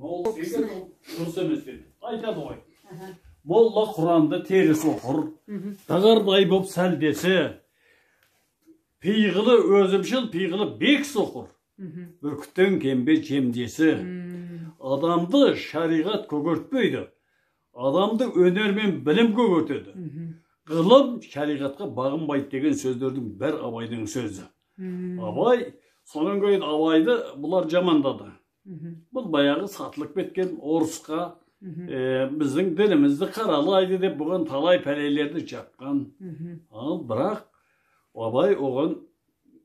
дұрыс емес деді. Айтады ғой. Молла Құранды теріс оқыр, дағардай боп сәлдесі, пиғылы өзімшіл, пиғылы бекс оқыр, бүркіттен кембе жемдесі. Адамды шариғат көгертпейді, адамды өнермен білім көгертеді. Ғылым шариғатқа бағынбайды деген сөздердің бір Абайдың сөзі. Абай, сонан кейін Абайды бұлар жамандады. Бұл баяғы сатылып кеткен орысқа, біздің дінімізді қаралайды деп бұған талай пәлелерді жапқан. Ал бірақ Абай оған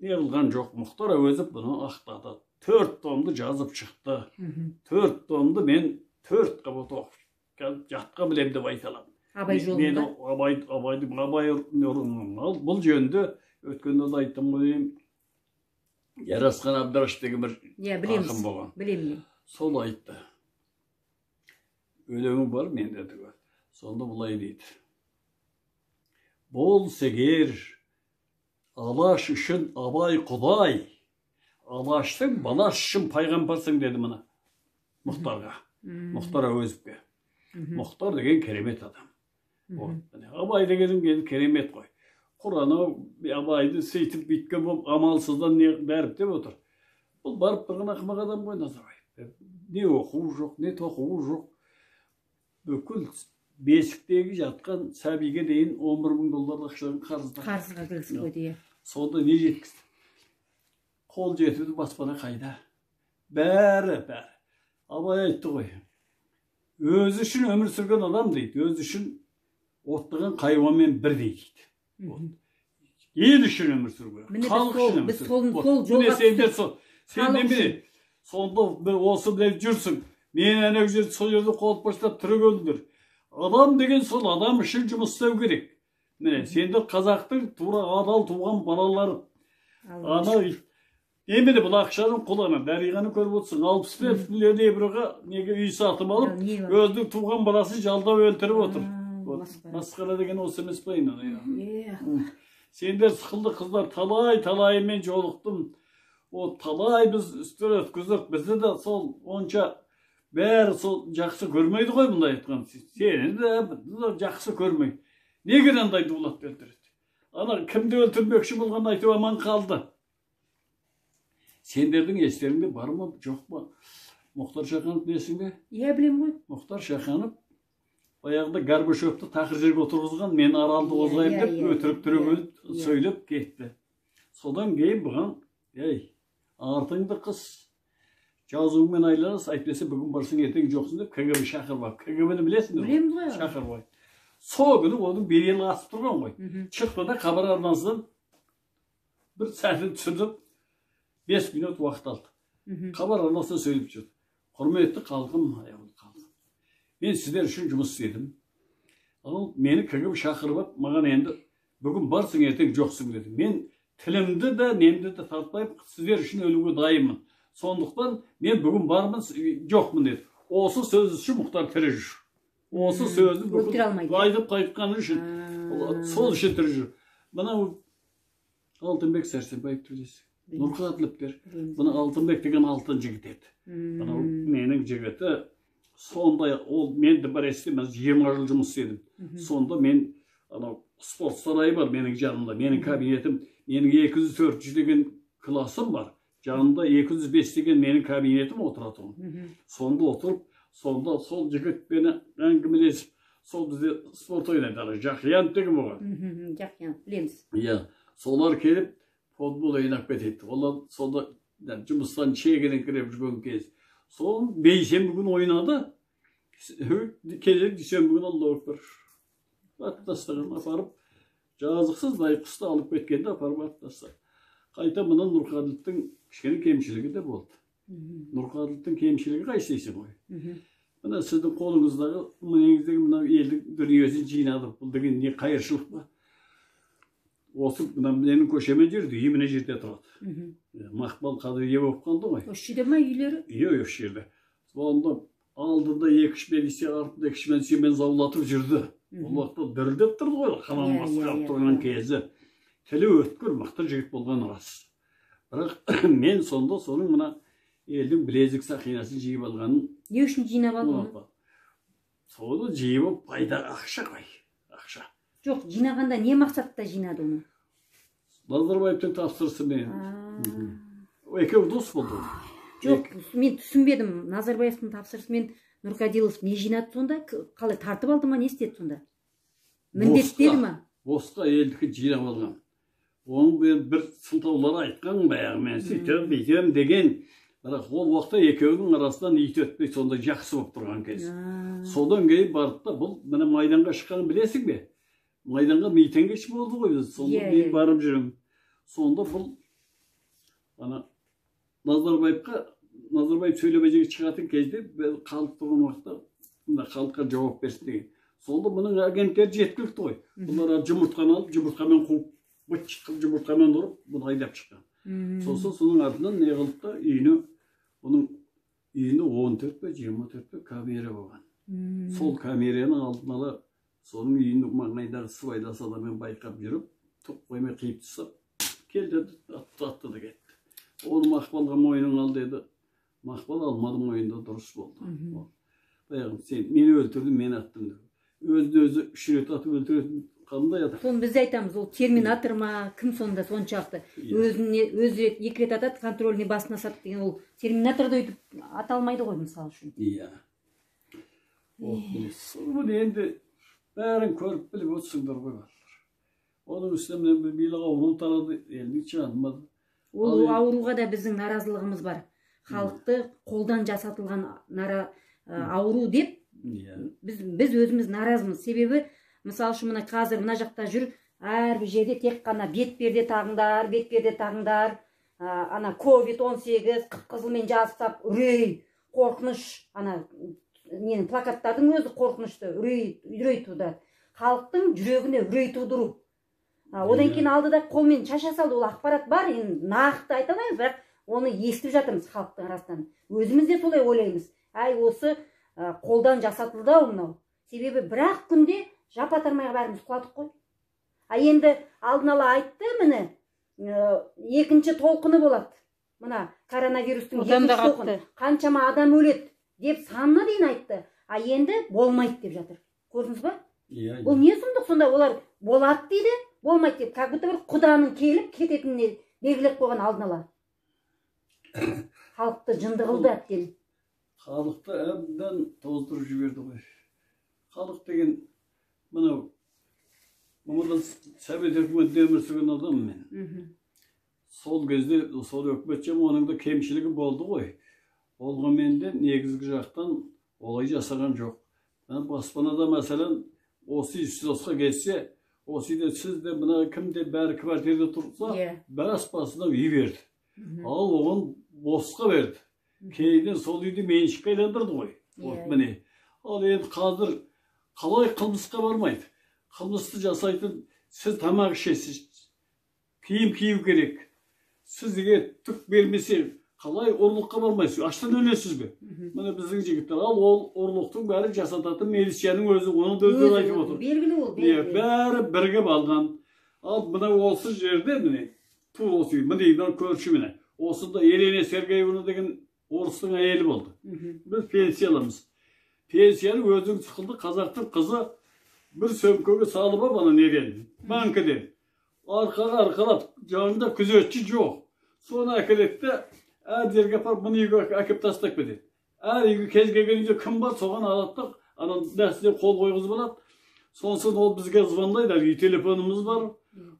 не қылған жоқ. Мұхтар Әуезов бұны ақтады. 4 томды жазып шықты. 4 томды мен 4 қабат оқып жатқа білем деп айта аламын. Абай жолында? Абай бұл жөнді өткенде де айттым ғой. Ярасқан Абдраш деген бір ақын болған. Білемін. Сол айтты. Өлеңі бар менде де бар. Сонда бұлай дейді. Бол сегер, Алаш үшін Абай Құдай, Алаштың балаш үшін пайғамбарсың деді мұны Мұхтарға, Мұхтар Әуезовке. Мұхтар деген керемет адам. Абай деген керемет қой. Құраны Абайды сөйтіп біткен болып, амалсыздан бәріп деп отыр. Бұл барып тұрған ақымақ адам ғой Назарбаев. Не оқуы жоқ, не тоқуы жоқ. Бүкіл бесіктегі жатқан сәбиге дейін 11.000 доллар ақшадан қарызға кіргізіп қойды. Сонда не жеткізді? Қол жетуді баспана қайда? Бәрі. Абай айтты ғой. Өзі үшін өмір сүрген адам дейді. Өзі үшін оттаған хайуанмен бірдей дейді. Ел үшін өмір сүрген. Халық үшін өмір сүрген. Сен неме? Сонда осы деп жүрсің. Мен әнек жерді сол жерді қолып бастап түрегелдіңдер. Адам деген сол адам үшін жұмыс істеу керек. Міне, сендер қазақтың тура адал туған балалары. Емені бұл ақшаның құланы, Дариғаны көріп отырсың, 65 миллион евроға неге үй сатып алып, өзінің туған баласын жалдап өлтіріп отыр. Масқара деген осы емес пе? Сендер сықылды қыздар талай-талаймен жолықтым. Талай біз үстір өткіздік, бізді де сол онша бәрі сол жақсы көрмейді ғой бұндай айтқан. Сені де жақсы көрмей. Неге андай дулат өлтіреді? Ана кімді өлтірмекші болған айтып аман қалды. Сендердің естеріңде бар ма, жоқ па? Мұхтар Шаханов білесің бе? Иә, білем ғой. Мұхтар Шаханов баяғыда Горбачевты тақыр жерге отырғызған, мен аралды озайым деп өтірік түрегеліп сөйлеп кетті. Содан кейін бұған, артыңды қыс, жазуыңмен айланыс, айтпесе бүгін барсың, ертең жоқсың деп КГБ шақырып. КГБ-ні білесің бе? Білем ғой. Шақырып. Сол күні оның берелі асып тұрған ғой. Шықты да хабар арнасынан бір сәтін түсірдім. 5 минут уақыт алды. Хабар арнасынан сөйлеп жүрді. Құрметті халқым, мен сіздер үшін жұмыс істедім. Ал мені КГБ шақырып, маған енді бүгін барсың, ертең жоқсың деді. Мен тілімді де, немді де тартпайып, сіздер үшін өлуге дайынмын. Сондықтан мен бүгін бармын, жоқмын деді. Осы сөз үшін Мұхтар тірі жүр. Осы сөзді айтып қайтқаны үшін, сол үшін тірі жүр. Мынау Алтынбек Сәрсенбаев білесің. Нұрқаділовтер. Бұны Алтынбек деген алтын жігіт еді. Бұны менің жігіті. Сондай, мен де бар естемін, 20 жыл жұмыс істедім. Сонда мен, спорт сарайы бар менің жанымда. Менің кабинетім, менің 200-400 деген классым бар. Жанымда 205 деген менің кабинетім отыратын. Сонда отырып, сонда сол жігітпені әңгімелесіп, сол бізде спорт ойнайды. Жақиянов деген болған. Жақиянов, білеміз. Иә, солар келіп, футбол ойнап кетеді. Олар сонда жұмыстан шегінен кіріп жүрген кез. Сол бейсенбі күн ойнады. Келек дүйсенбі күн Аллаху акбар. Аттастаған апарып, жазықсыз дайқысты алып кеткенде апарып аттастаған. Қайта мұны Нұрқаділовтың кішкене кемшілігі де болды. Нұрқаділовтың кемшілігі қайсысы ғой. Мына сіздің қолыңыздағы, негіздегі мына елдің дүниесін жинадық. Бұл деген не қайыршылық ба? Осы менің көшеме жүрді, еміне жерде тұрады. Мақпал Қадырия болып қалды ғой. Осы жерде ма үйлері? Иә, осы жерде. Сонда алдында 2-3 милиция, артында 2 милициямен заулатып жүрді. Ол уақытта дірілдеп тұрды ғой, қалам басқарып тұрған кезі. Тілі өткір, мықты жігіт болған рас. Бірақ мен сонда соның мына елдің білезік сақинасын жиып алғанын Не үшін жинап алды оны? соны жиып пайда ақша қой. Ақша. Жоқ, жинағанда не мақсатта жинады оны? Назарбаевтың тапсырысымен. Екеуі дос болды. Жоқ, мен түсінбедім. Назарбаевтың тапсырысымен Нұрқадилов не жинады сонда? Қалай тартып алды ма, не істеді сонда? Міндеттеді ма? Босқа елдікі жинап алған. Оның бір сылтаулары айтқан баяғы мен сөйтем, бүйтем деген. Бірақ ол уақытта екеуінің арасынан ит өтпей сонда жақсы болып тұрған кез. Содан кейін барды да бұл мына майданға шыққанын білесің бе? Майданға митингіші болды ғой біз. Сонда мен барып жүрмін. Сонда бұл ана Назарбаев сөйлемежеге шығатын кезде халық тұрған уақытта мына халыққа жауап берсін деген. Сонда мұның агенттері жеткілікті ғой. Бұлар жұмыртқаны алып, жұмыртқамен қуып, жұмыртқамен ұрып, бұны айдап шыққан. Сосын соның артынан не қылды да оның үйіне 14 пе 24 пе камера болған. Сол камераның алдын ала соның үйінің маңайдағы сыбайлас адаммен байқап жүріп, топ қоймай қиып тастап, келді атты да кетті. Оны Мақпалға мойның ал деді. Мақпал алмады, мойында дұрыс болды. Баяғым сен мені өлтірдің, мен аттым деп. Өзді-өзі 3 рет атып өлтіретін қандай адам? Соны біз айтамыз, ол терминатор ма, кім сонда соншақты? Өзі 2 рет атады, контрольный басына сатты деген ол терминаторды өйтіп аталмайды ғой мысалы үшін. Иә. Соны енді бәрін көріп біліп отырсыңдар ғой балалар. Оның үстіне бір билік ауру тарады, елдің жанымады. Ол ауруға да біздің наразылығымыз бар. Халықты қолдан жасатылған ауру деп біз өзіміз наразымыз. Себебі, мысалы үшін мына қазір мына жақта жүр, әрбір жерде тек қана бетперде тағыңдар, ана COVID-19 қып-қызылмен жазып, үрей, қорқыныш, ана плакаттардың өзі қорқынышты, үрей туды. Халықтың жүрегіне үрей тудыру. Одан кейін алдыда қолмен шаша салды, ол ақпарат бар, нақты айта алмаймыз, бірақ оны естіп жатырмыз халықтың арасынан. Өзіміз де солай ойлаймыз. Әй, осы қолдан жасатылды ау мынау. Себебі бірақ күнде жапа-тармайға бәріміз құладық қой. Енді алдын ала айтты, міне, екінші толқыны болады. Мына коронавирустың екінші толқыны. Қаншама адам өледі деп санына дейін айтты. Енді болмайды деп жатыр. Көрдіңіз ба? Бұл не сұмдық сонда? Олар болады дейді, болмайды деп. Как будто бір құданың келіп кететініне белгілеп қойған алдын ала. Халықты жынды қылды әттен. Халықты әбден тоздырып жіберді ғой. Халық деген мынау Совет өкіметінде өмір сүрген адам мен. Сол кезде сол өкіметші оның да кемшілігі болды ғой. Болғанмен де негізгі жақтан олай жасаған жоқ. Баспанада мәселен осы сізосқа келсе, осы үйде сізде мына кімде бәрі квартирада тұрса, баспасына үй берді. Ал оған босқа берді. Кейден сол үйді меншікке айландырды ғой. Міне. Ал енді қазір қалай қылмысқа бармайды? Қылмысты жасайтын, сіз тамақ ішесіз, киім кию керек. Сізге түк бермесе, қалай ұрлыққа бармайсыз? Аштан өлесіз бе? Міне біздің жігіттер, ал ол ұрлықтың бәрі жасататын милицияның өзі, оны да өздері айтып отыр. Белгілі ол, белгілі. Бәрі бірігіп алған. Ал мына осы жерде, міне, тур осы үй, міне, көрші міне. Осында Елена Сергеевна деген орыстың әйелі болды. Біз пенсия аламыз. Пенсияны өзің сықылды, қазақтың қызы бір сөмкеге салып ап, ана неден, банкіден. Арқаға арқалап, жанында күзетші жоқ. Соны әкелетті, әр жерге апарып, мұны үйге әкеп тастап кетеді. Әр үйге кез келген үйде кім бар, соған алаттық, ана нәрседен қол қойғызып алады. Сонсын ол бізге звондайды, үй телефонымыз бар.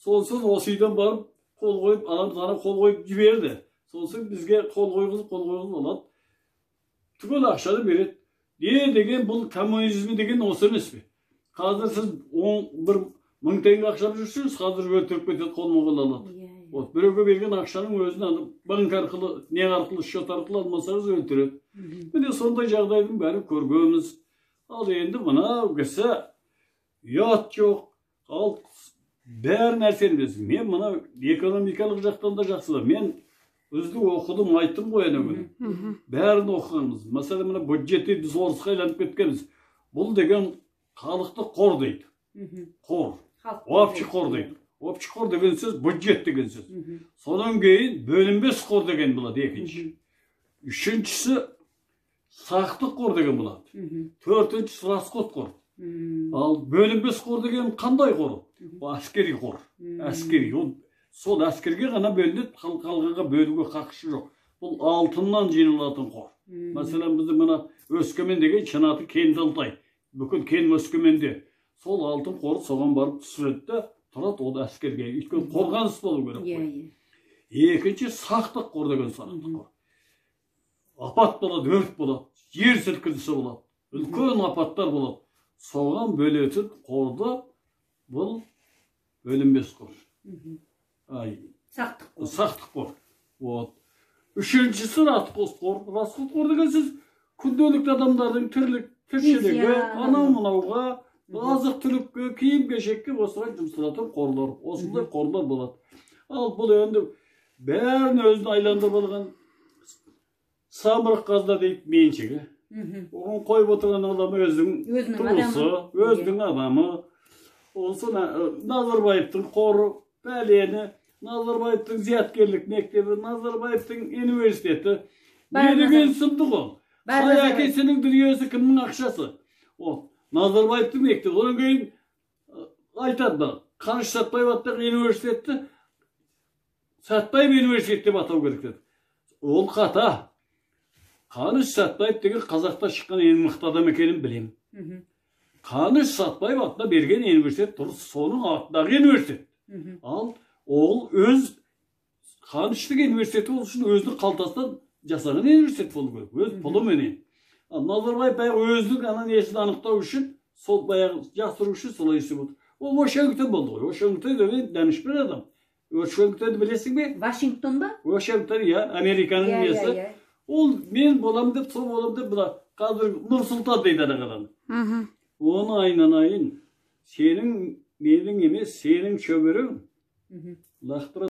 Сонсын осы үйден барып, қол қойып, ана қол қойып жіберді. Сонсын бізге қол қойғызып алады. Түгел ақшаны береді. Не деген бұл коммунизм деген осы емес пе? Қазір сіз 1000 теңге ақша жүрсеңіз, қазір өлтіріп кетеді, қолма-қол алады. Біреуге берген ақшаның өзін банк арқылы, не арқылы, счет арқылы алмасаңыз өлтіреді. Міне сондай жағдайдың бәрін көргенбіз. Ал енді мына кісі ұят жоқ. Ал бәр нәрсені білесің. Мен мына экономикалық жақтан да жақсылар. Мен өзді оқыдым, айттым ғой әне күні. Бәрін оқығанбыз. Мәселе мына бюджетті біз орысқа айланып кеткенбіз. Бұл деген халықты қор дейді. Қор. Общий қор дейді. Общий қор деген сөз бюджет деген сөз. Содан кейін бөлінбес қор деген болады екінші. Üçüncüsü sақтық қор деген болады. Төртіншісі расход қор. Ал бөлінбес қор деген қандай қор? Әскери қор. Әскери. Сол әскерге ғана бөлінеді, қалғанға бөлуге қақысы жоқ. Бұл алтыннан жиналатын қор. Мәселен, біздің мына Өскемен деген шын аты Кенді Алтай. Бүкіл кен Өскеменде. Сол алтын қоры соған барып түсіреді, тұрады ол әскерге. Өйткені қорғаныс болу керек. Екінші сақтық қор деген сақтық қор. Апат болады, өрт болады, жер сілкінісі болады, үлкен апаттар болады. Соған бөлетін қорды бұл бөлінбес қор. Сақтық қор. Үшіншісі расход қор. Расход қор деген сіз күнделікті адамдардың тіршілігі, анау-мынауға, азық-түлікке, киім-кешекке осыған жұмсалатын қорлар. Осындай қорлар болады. Ал бұл енді бәрін өзін айландырып алған самұрық қазына дейді меншігі. Оған қойып отырған адам өзінің туысы, өзінің адамы. Осы Назарбаевтың қоры, бәлені, Назарбаевтың зияткерлік мектебі, Назарбаевтың университеті. Не деген сұмдық ол? Қай әкесінің дүниесі кімнің ақшасы? Назарбаевтың мектебі. Одан кейін айтады, Қаныш Сәтбаев атты университетті Сәтбаев университет деп атау керек деді. Ол қата. Қаныш Сәтбаев деген қазақта шыққан ең мықты адам екенін білем. Қаныш Сәтбаев атына берген университет дұрыс, соның атындағы университет. Ал ол өз Қаныштың университеті ол үшін өзінің қалтасынан жасаған университет болу керек, өз пұлыменен. Назарбаев өзінің ана несін анықтау үшін, сол баяғы жасыру үшін солай істеп отыр. Ол Вашингтон болды ғой. Вашингтон деген данышпан адам. Вашингтонды білесің бе? Вашингтон ба? Вашингтон, Американың несі. Ол мен болам деп, сол болам деп, қазір Нұрсұлтан дейді анағадан. Оны айналайын, сенің менің емес, сенің шөберің лақтыра